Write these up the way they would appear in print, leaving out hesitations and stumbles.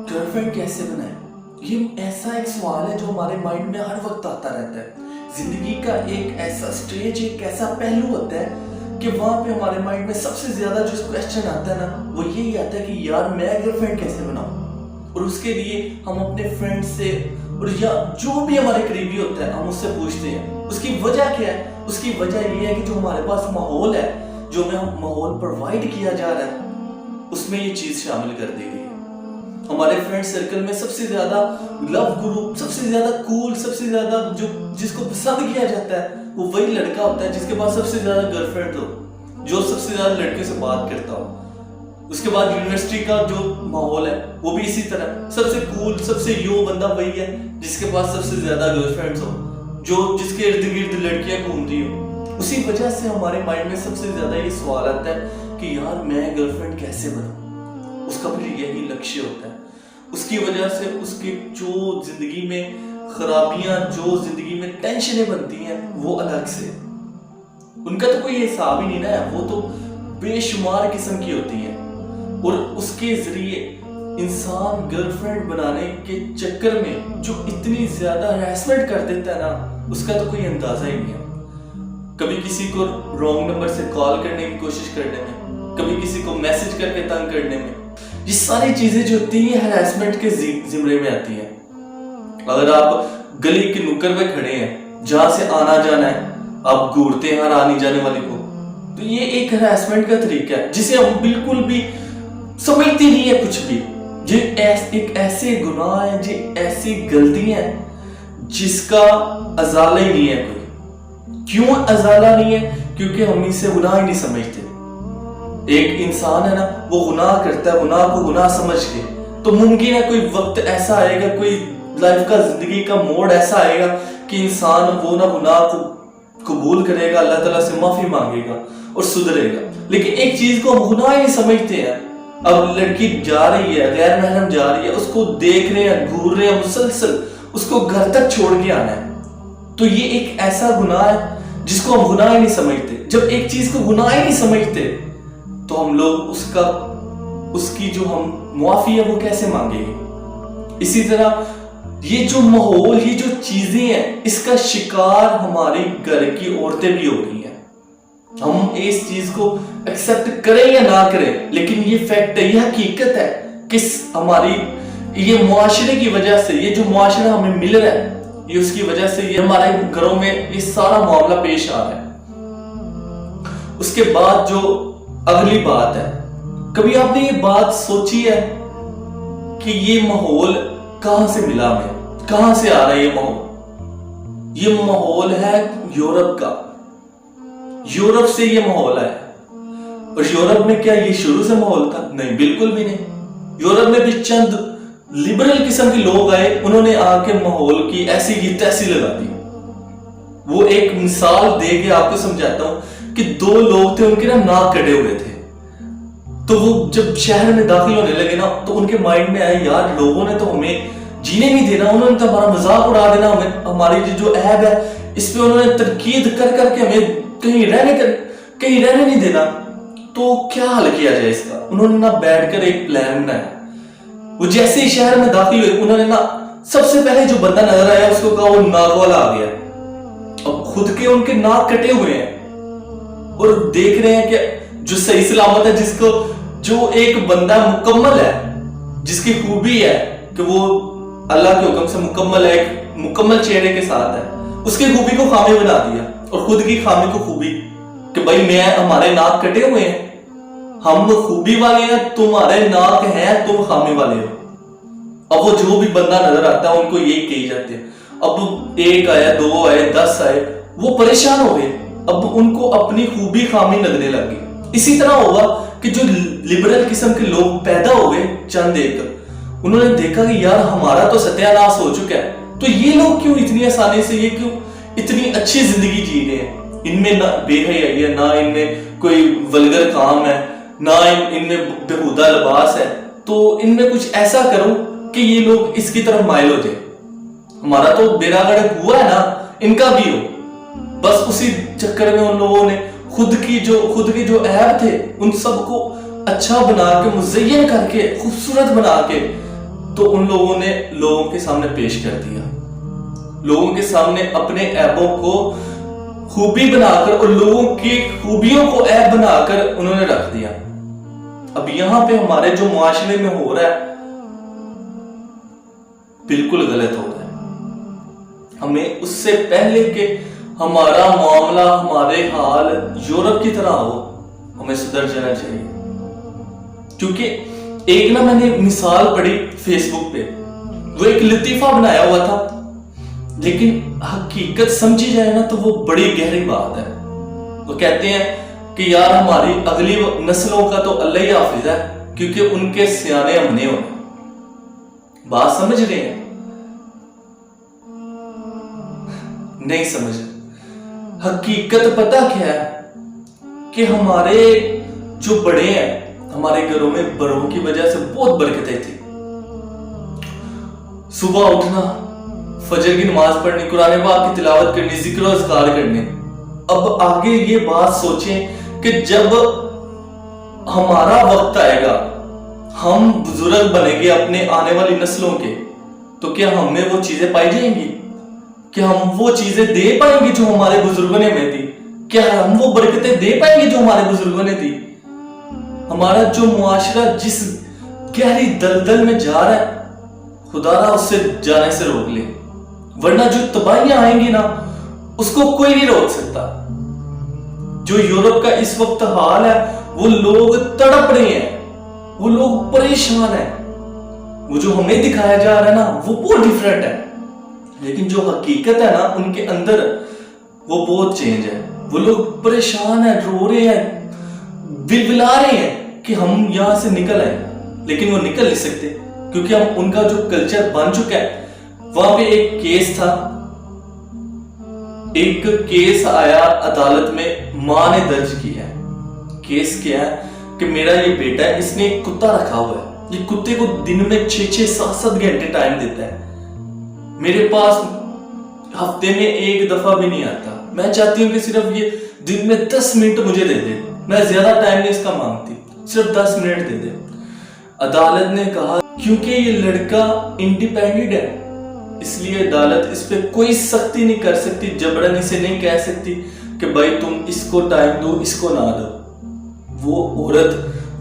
Girl friend कैसे बनाए? ये ऐसा एक सवाल है जो हमारे माइंड में हर वक्त आता रहता है। जिंदगी का एक ऐसा स्टेज, एक ऐसा पहलू होता है कि वहां पे हमारे माइंड में सबसे ज्यादा जो क्वेश्चन आता है ना, वो यही आता है कि यार मैं गर्लफ्रेंड कैसे बनाऊं। और उसके लिए हम अपने फ्रेंड से और या जो भी हमारे करीबी होता है हम उससे पूछते हैं। उसकी वजह क्या है? उसकी वजह ये है कि जो हमारे पास माहौल है, जो हमें माहौल प्रोवाइड किया जा रहा है, उसमें ये चीज शामिल कर दी गई है। हमारे फ्रेंड सर्कल में सबसे ज्यादा लव ग्रुप, सबसे ज्यादा कूल, सबसे ज्यादा जो जिसको पसंद किया जाता है वो वही लड़का होता है जिसके पास सबसे ज्यादा गर्लफ्रेंड हो, जो सबसे ज्यादा लड़के से बात करता हो। उसके बाद यूनिवर्सिटी का जो माहौल है वो भी इसी तरह, सबसे कूल, सबसे यो बंदा वही है जिसके पास सबसे ज्यादा गर्लफ्रेंड्स हो, जो जिसके इर्द गिर्द लड़कियां घूम रही हो। उसी वजह से हमारे माइंड में सबसे ज्यादा ये सवाल आता है कि यार मैं गर्लफ्रेंड कैसे बनूं। उसका फिर यही लक्ष्य होता है। उसकी वजह से उसकी जो जिंदगी में खराबियां, जो जिंदगी में टेंशनें बनती हैं, वो अलग से, उनका तो कोई हिसाब ही नहीं ना है, वो तो बेशुमार किस्म की होती है। और उसके जरिए इंसान गर्लफ्रेंड बनाने के चक्कर में जो इतनी ज्यादा हैरेसमेंट कर देता है ना, उसका तो कोई अंदाजा ही नहीं है। कभी किसी को रॉन्ग नंबर से कॉल करने की कोशिश करने में, कभी किसी को मैसेज करके तंग करने में, ये सारी चीजें जो होती हैं हैरेसमेंट के जिम्मे में आती हैं। अगर आप गली के नुक्कड़ पे खड़े हैं, जहां से आना जाना है, आप घूरते हैं हर आने जाने वाले को, तो ये एक हैरेसमेंट का तरीका है जिसे हम बिल्कुल भी समझते नहीं है कुछ भी। ये एक ऐसे गुनाह है, ये ऐसी गलतियां हैं जिसका अजाला ही नहीं है कोई। क्यों अजाला नहीं है? क्योंकि हम इसे गुनाह ही नहीं समझते। एक इंसान है ना, वो गुनाह करता है, गुनाह को गुनाह समझ के, तो मुमकिन है कोई वक्त ऐसा आएगा, कोई लाइफ का, जिंदगी का मोड़ ऐसा आएगा कि इंसान वो ना गुनाह को कबूल करेगा, अल्लाह ताला से माफी मांगेगा और सुधरेगा। लेकिन एक चीज को हम गुनाह ही नहीं समझते हैं। अब लड़की जा रही है, गैर महरम जा रही है, उसको देख रहे हैं, घूर रहे हैं मुसलसल, उसको घर तक छोड़ के आना है, तो ये एक ऐसा गुनाह है जिसको हम गुनाह ही नहीं समझते। जब एक चीज को गुनाह ही नहीं समझते तो हम लोग उसकी जो हम मुआफी है वो कैसे मांगेंगे? इसी तरह ये जो माहौल, ये जो चीजें हैं, इसका शिकार हमारे घर की औरतें भी हो रही हैं। हम इस चीज को एक्सेप्ट करें या ना करें, लेकिन ये फैक्ट है, ये हकीकत है कि हमारी ये मुआशरे की वजह से, ये जो मुआशरा हमें मिल रहा है, ये उसकी वजह से ये हमारे घरों में ये सारा मामला पेश आ रहा है। उसके बाद जो अगली बात है, कभी आपने ये बात सोची है कि ये माहौल कहां से मिला हमें, कहां से आ रहा है ये माहौल? ये माहौल है यूरोप का। यूरोप से ये माहौल आया। और यूरोप में क्या ये शुरू से माहौल था? नहीं, बिल्कुल भी नहीं। यूरोप में भी चंद लिबरल किस्म के लोग आए, उन्होंने आके माहौल की ऐसी की तैसी लगा दी। वो एक मिसाल दे के आपको समझाता हूं कि दो लोग थे, उनके ना नाक कटे हुए थे। तो वो जब शहर में दाखिल होने लगे ना, तो उनके माइंड में आया, यार लोगों ने तो हमें जीने नहीं देना, उन्होंने तो हमारा मजाक उड़ा देना, हमें हमारी जो ऐब है इस पे उन्होंने तनकीद कर करके हमें कहीं रहने नहीं देना। तो क्या हल किया जाए इसका? उन्होंने ना बैठकर एक प्लान बनाया। वो जैसे ही शहर में दाखिल हुए, उन्होंने ना सबसे पहले जो बंदा नजर आया उसको कहा वो नाक वाला आ गया। अब खुद के उनके नाक कटे हुए हैं और देख रहे हैं कि जो सही सलामत है, जिसको जो एक बंदा मुकम्मल है, जिसकी खूबी है कि वो अल्लाह के हुक्म से मुकम्मल है, एक मुकम्मल चेहरे के साथ है, उसकी खूबी को खामी बना दिया और खुद की खामी को खूबी कि भाई हमारे नाक कटे हुए हैं, हम खूबी वाले हैं, तुम्हारे नाक हैं, तुम खामी वाले हो। अब वो जो भी बंदा नजर आता है उनको यही कही जाते हैं। अब एक आया, दो आए, 10 आए, वो परेशान हो गए। अब उनको अपनी खूबी खामी लगने लग गई। इसी तरह होगा कि जो लिबरल किस्म के लोग पैदा हो गए चंद एक, उन्होंने देखा कि यार हमारा तो सत्यानाश हो चुका है, तो ये लोग क्यों इतनी आसानी से, ये क्यों इतनी अच्छी जिंदगी जी रहे हैं? इनमें ना बेहयाई है, ना इनमें कोई वल्गर काम है, ना इनमें बेहुदा लिबास है, तो इनमें कुछ ऐसा करो कि ये लोग इसकी तरफ माइल हो जाए। हमारा तो बेड़ा गर्क हुआ है ना, इनका भी हो। बस उसी चक्कर में उन लोगों ने खुद की जो ऐब थे उन सबको अच्छा बना के, मुज़य्यन करके, खूबसूरत बना के, तो उन लोगों ने लोगों के सामने पेश कर दिया, लोगों के सामने अपने ऐबों को खूबी बनाकर और लोगों की खूबियों को ऐब बनाकर उन्होंने रख दिया। अब यहां पे हमारे जो मुआशरे में हो रहा है बिल्कुल गलत हो रहा है। हमें उससे पहले कि हमारा मामला, हमारे हाल यूरोप की तरह हो, हमें सुधर जाना चाहिए। क्योंकि एक ना मैंने मिसाल पढ़ी फेसबुक पे, वो एक लतीफा बनाया हुआ था, लेकिन हकीकत समझी जाए ना तो वो बड़ी गहरी बात है। वो कहते हैं कि यार हमारी अगली नस्लों का तो अल्लाह ही हाफिज है, क्योंकि उनके सियाने हमने होने। बात समझ रहे हैं? नहीं समझ। हकीकत पता क्या है कि हमारे जो बड़े हैं, हमारे घरों में बड़ों की वजह से बहुत बरकतें थी। सुबह उठना, फजर की नमाज पढ़नी, कुरान पाक की तिलावत करनी, जिक्र और अज़कार करने। अब आगे ये बात सोचें कि जब हमारा वक्त आएगा, हम बुजुर्ग बनेंगे अपने आने वाली नस्लों के, तो क्या हमें वो चीजें पाई जाएंगी? क्या हम वो चीजें दे पाएंगे जो हमारे बुजुर्गों ने हमें दी? क्या हम वो बरकतें दे पाएंगे जो हमारे बुजुर्गों ने दी? हमारा जो मुआशरा जिस गहरी दलदल में जा रहा है, खुदारा उससे जाने से रोक ले, वरना जो तबाहियां आएंगी ना उसको कोई नहीं रोक सकता। जो यूरोप का इस वक्त हाल है, वो लोग तड़प रहे हैं, वो लोग परेशान हैं। वो जो हमें दिखाया जा रहा है ना वो बहुत डिफरेंट है, लेकिन जो हकीकत है ना उनके अंदर वो बहुत चेंज है। वो लोग परेशान है, रो रहे हैं, बिलबिला रहे हैं कि हम यहां से निकल आए, लेकिन वो निकल नहीं सकते क्योंकि हम उनका जो कल्चर बन चुका है। वहां पे एक केस था, एक केस आया अदालत में, मां ने दर्ज किया है। केस क्या है कि मेरा ये बेटा है, इसने एक कुत्ता रखा हुआ है, ये कुत्ते को दिन में 6-7 घंटे टाइम देता है, मेरे पास हफ्ते में एक दफा भी नहीं आता। मैं चाहती हूँ कि सिर्फ ये दिन में 10 मिनट मुझे दे दे, मैं ज्यादा टाइम नहीं इसका मांगती, सिर्फ 10 मिनट दे दे। अदालत ने कहा क्योंकि ये लड़का इंडिपेंडेंट है, इसलिए अदालत इस पे कोई सख्ती नहीं कर सकती, जबरन इसे नहीं कह सकती कि भाई तुम इसको टाइम दो, इसको ना दो। वो औरत,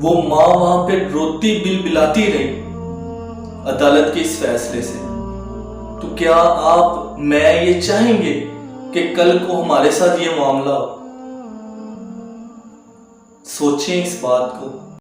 वो माँ वहां पे रोती बिलबिलाती रही अदालत के इस फैसले से। तो क्या आप, मैं ये चाहेंगे कि कल को हमारे साथ ये मामला हो? सोचें इस बात को।